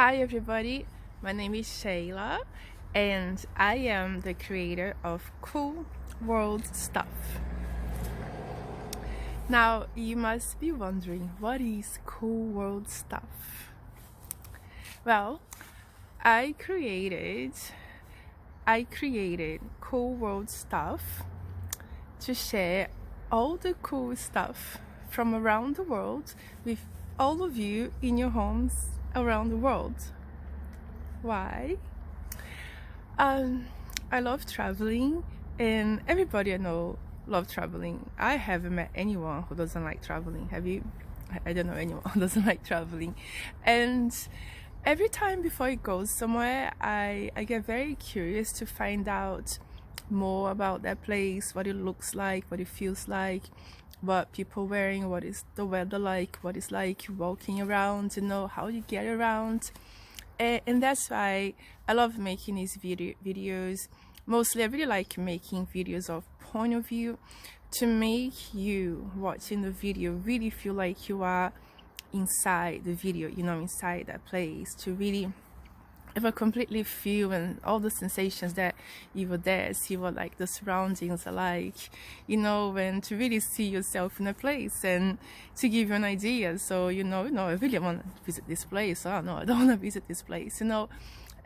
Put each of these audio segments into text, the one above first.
Hi everybody, my name is Shailla and I am the creator of CoolWorldStuff. Now you must be wondering, what is CoolWorldStuff? Well, I created CoolWorldStuff to share all the cool stuff from around the world with all of you in your homes around the world. Why? I love traveling, and everybody I know love traveling. I haven't met anyone who doesn't like traveling. Have you? I don't know anyone who doesn't like traveling. And every time before I go somewhere, I get very curious to find out more about that place, what it looks like, what it feels like, what people wearing, what is the weather like, what it's like walking around, how you get around. And that's why I love making these videos. Mostly I really like making videos of point of view to make you watching the video really feel like you are inside the video, inside that place, to really ever completely feel and all the sensations that you were there, see what like the surroundings are like, and to really see yourself in a place and to give you an idea. So I really want to visit this place. Oh no, I don't want to visit this place, and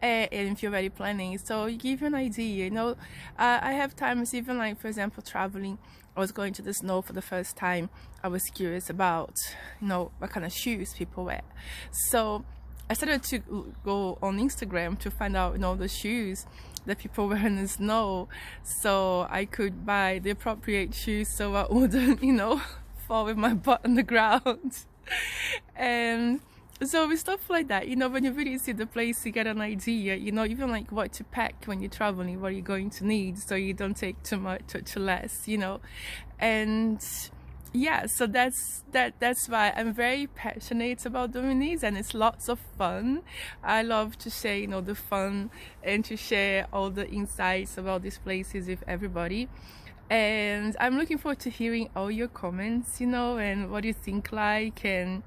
if you're already planning, so you give you an idea. I have times, even like, for example, traveling, I was going to the snow for the first time. I was curious about what kind of shoes people wear, so I started to go on Instagram to find out, the shoes that people wear in the snow, so I could buy the appropriate shoes so I wouldn't, fall with my butt on the ground. And so with stuff like that, when you really see the place, you get an idea, even like what to pack when you're traveling, what you're going to need, so you don't take too much or too less, and yeah, so that's why I'm very passionate about doing this, and it's lots of fun. I love to share the fun and to share all the insights about these places with everybody, and I'm looking forward to hearing all your comments, and what you think, like, and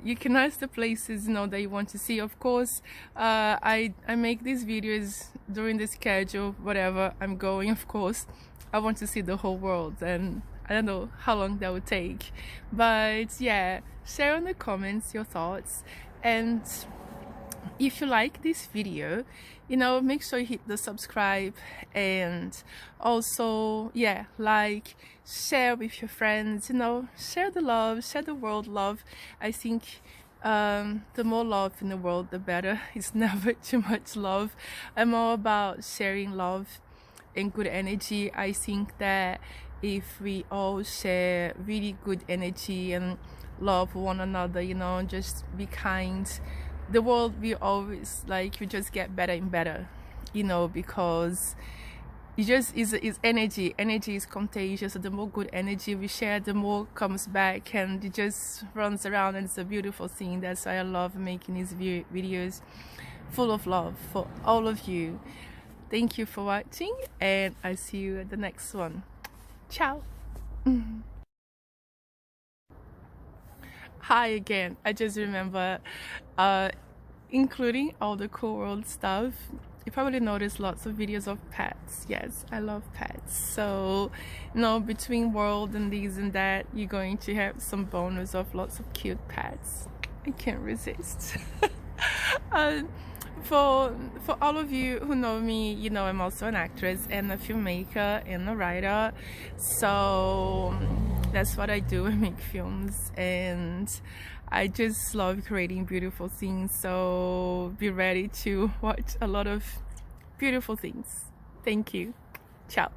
you can ask the places that you want to see. Of course, I make these videos during the schedule, whatever I'm going. Of course, I want to see the whole world, and I don't know how long that would take, but yeah, share in the comments your thoughts. And if you like this video, make sure you hit the subscribe, and also like, share with your friends, share the love, share the world love. I think the more love in the world, the better. It's never too much love. I'm all about sharing love and good energy. I think that if we all share really good energy and love one another, just be kind, the world will always you just get better and better, because it just is energy. Energy is contagious. So the more good energy we share, the more comes back, and it just runs around, and it's a beautiful thing. That's why I love making these videos full of love for all of you. Thank you for watching, and I'll see you at the next one. Ciao. Hi again. I just remember including all the cool world stuff. You probably noticed lots of videos of pets. Yes, I love pets. So between world and these and that, you're going to have some bonus of lots of cute pets. I can't resist. For all of you who know me, I'm also an actress and a filmmaker and a writer. So that's what I do. I make films, and I just love creating beautiful things. So be ready to watch a lot of beautiful things. Thank you. Ciao.